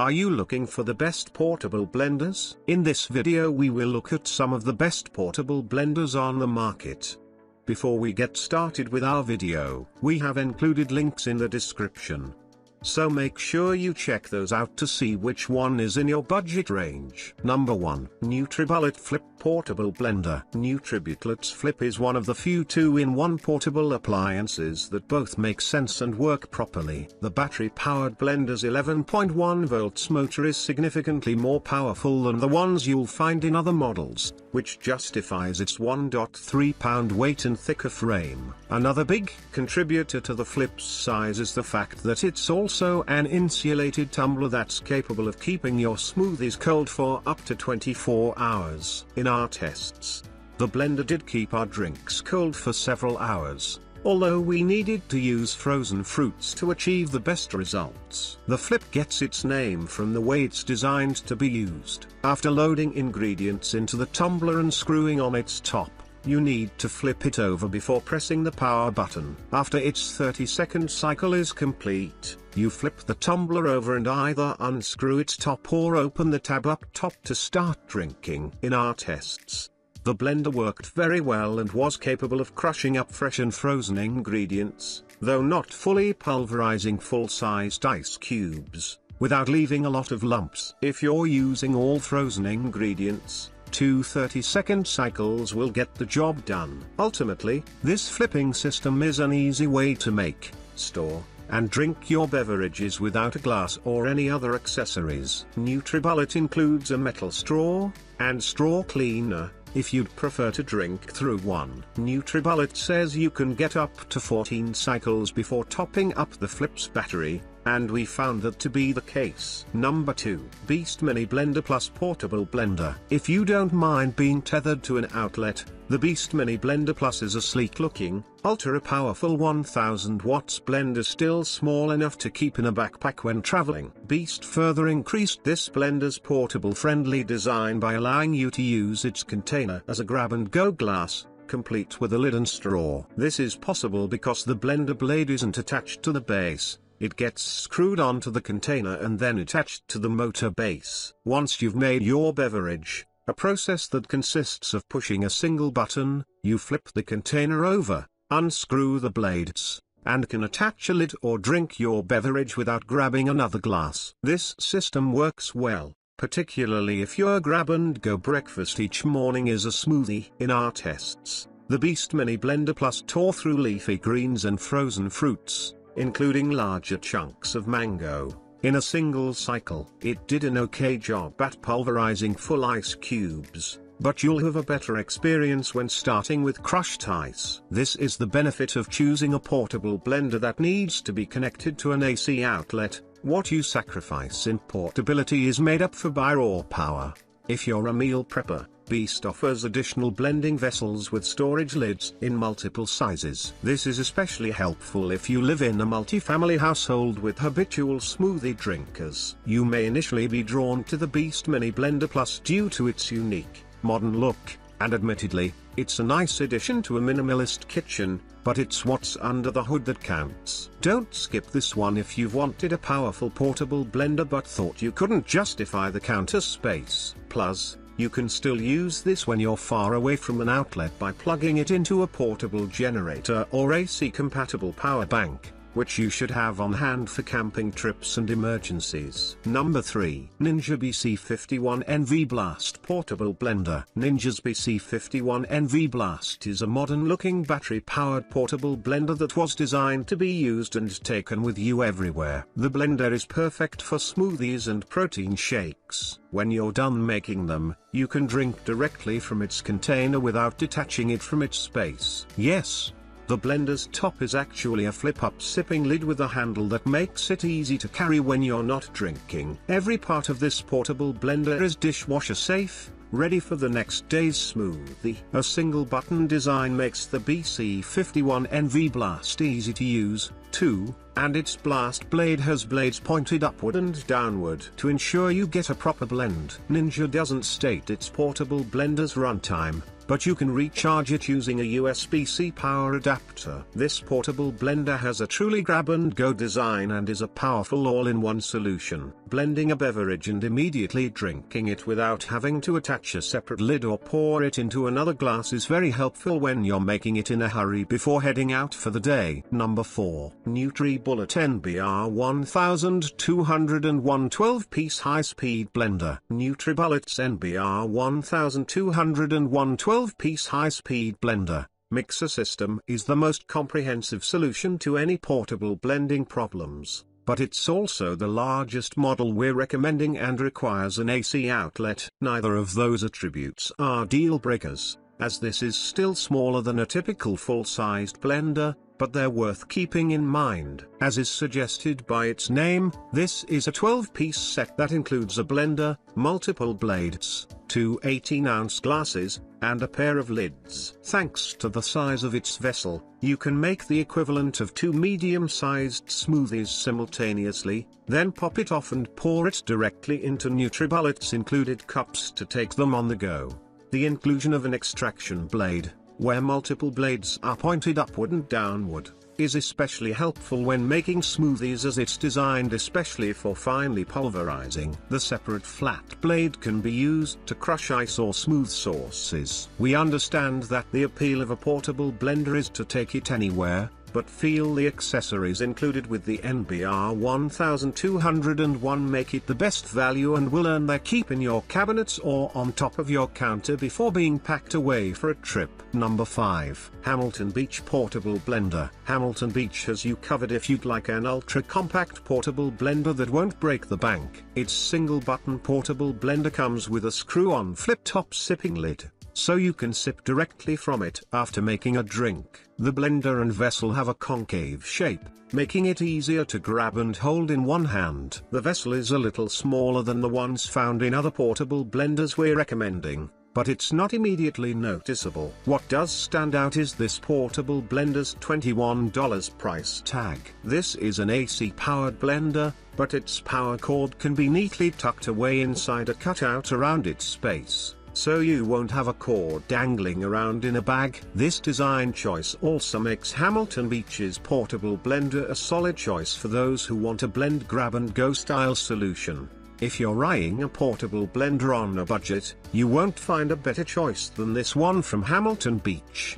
Are you looking for the best portable blenders? In this video we will look at some of the best portable blenders on the market. Before we get started with our video, we have included links in the description. So make sure you check those out to see which one is in your budget range. Number 1. NutriBullet Flip Portable Blender. NutriBullet Flip is one of the few 2-in-1 portable appliances that both make sense and work properly. The battery-powered blender's 11.1 volts motor is significantly more powerful than the ones you'll find in other models, which justifies its 1.3 pound weight and thicker frame. Another big contributor to the Flip's size is the fact that it's also an insulated tumbler that's capable of keeping your smoothies cold for up to 24 hours. In our tests, the blender did keep our drinks cold for several hours, although we needed to use frozen fruits to achieve the best results. The Flip gets its name from the way it's designed to be used. After loading ingredients into the tumbler and screwing on its top, you need to flip it over before pressing the power button. After its 30-second cycle is complete, you flip the tumbler over and either unscrew its top or open the tab up top to start drinking. In our tests, the blender worked very well and was capable of crushing up fresh and frozen ingredients, though not fully pulverizing full-sized ice cubes, without leaving a lot of lumps. If you're using all frozen ingredients, 2 30-second cycles will get the job done. Ultimately, this flipping system is an easy way to make, store, and drink your beverages without a glass or any other accessories. NutriBullet includes a metal straw, and straw cleaner, if you'd prefer to drink through one. NutriBullet says you can get up to 14 cycles before topping up the Flip's battery, and we found that to be the case. Number 2. Beast Mini Blender Plus Portable Blender. If you don't mind being tethered to an outlet, the Beast Mini Blender Plus is a sleek-looking, ultra-powerful 1000 watts blender still small enough to keep in a backpack when traveling. Beast further increased this blender's portable-friendly design by allowing you to use its container as a grab-and-go glass, complete with a lid and straw. This is possible because the blender blade isn't attached to the base. It gets screwed onto the container and then attached to the motor base. Once you've made your beverage, a process that consists of pushing a single button, you flip the container over, unscrew the blades, and can attach a lid or drink your beverage without grabbing another glass. This system works well, particularly if your grab-and-go breakfast each morning is a smoothie. In our tests, the Beast Mini Blender Plus tore through leafy greens and frozen fruits, including larger chunks of mango, in a single cycle. It did an okay job at pulverizing full ice cubes, but you'll have a better experience when starting with crushed ice. This is the benefit of choosing a portable blender that needs to be connected to an AC outlet. What you sacrifice in portability is made up for by raw power. If you're a meal prepper, Beast offers additional blending vessels with storage lids in multiple sizes. This is especially helpful if you live in a multi-family household with habitual smoothie drinkers. You may initially be drawn to the Beast Mini Blender Plus due to its unique, modern look, and admittedly, it's a nice addition to a minimalist kitchen, but it's what's under the hood that counts. Don't skip this one if you've wanted a powerful portable blender but thought you couldn't justify the counter space. Plus, you can still use this when you're far away from an outlet by plugging it into a portable generator or AC-compatible power bank, which you should have on hand for camping trips and emergencies. Number 3. Ninja BC51 NV Blast Portable Blender. Ninja's BC51 NV Blast is a modern-looking battery-powered portable blender that was designed to be used and taken with you everywhere. The blender is perfect for smoothies and protein shakes. When you're done making them, you can drink directly from its container without detaching it from its space. Yes, the blender's top is actually a flip-up sipping lid with a handle that makes it easy to carry when you're not drinking. Every part of this portable blender is dishwasher safe, ready for the next day's smoothie. A single button design makes the BC51 NV Blast easy to use, too, and its blast blade has blades pointed upward and downward to ensure you get a proper blend. Ninja doesn't state its portable blender's runtime, but you can recharge it using a USB-C power adapter. This portable blender has a truly grab-and-go design and is a powerful all-in-one solution. blending a beverage and immediately drinking it without having to attach a separate lid or pour it into another glass is very helpful when you're making it in a hurry before heading out for the day. Number 4. NutriBullet NBR 1201 12-piece high-speed blender. NutriBullet's NBR 1201 12-piece high-speed blender mixer system is the most comprehensive solution to any portable blending problems, but it's also the largest model we're recommending and requires an AC outlet. Neither of those attributes are deal breakers, as this is still smaller than a typical full-sized blender, but they're worth keeping in mind. As is suggested by its name, this is a 12-piece set that includes a blender, multiple blades, 2 18-ounce glasses, and a pair of lids. Thanks to the size of its vessel, you can make the equivalent of 2 medium-sized smoothies simultaneously, then pop it off and pour it directly into NutriBullet's included cups to take them on the go. The inclusion of an extraction blade, where multiple blades are pointed upward and downward, is especially helpful when making smoothies, as it's designed especially for finely pulverizing. The separate flat blade can be used to crush ice or smooth sauces. We understand that the appeal of a portable blender is to take it anywhere, but feel the accessories included with the NBR 1201 make it the best value and will earn their keep in your cabinets or on top of your counter before being packed away for a trip. Number 5. Hamilton Beach Portable Blender. Hamilton Beach has you covered if you'd like an ultra-compact portable blender that won't break the bank. Its single-button portable blender comes with a screw-on flip-top sipping lid, so you can sip directly from it after making a drink. The blender and vessel have a concave shape, making it easier to grab and hold in one hand. The vessel is a little smaller than the ones found in other portable blenders we're recommending, but it's not immediately noticeable. What does stand out is this portable blender's $21 price tag. This is an AC-powered blender, but its power cord can be neatly tucked away inside a cutout around its space, so you won't have a cord dangling around in a bag. This design choice also makes Hamilton Beach's portable blender a solid choice for those who want a blend grab-and-go style solution. If you're eyeing a portable blender on a budget, you won't find a better choice than this one from Hamilton Beach.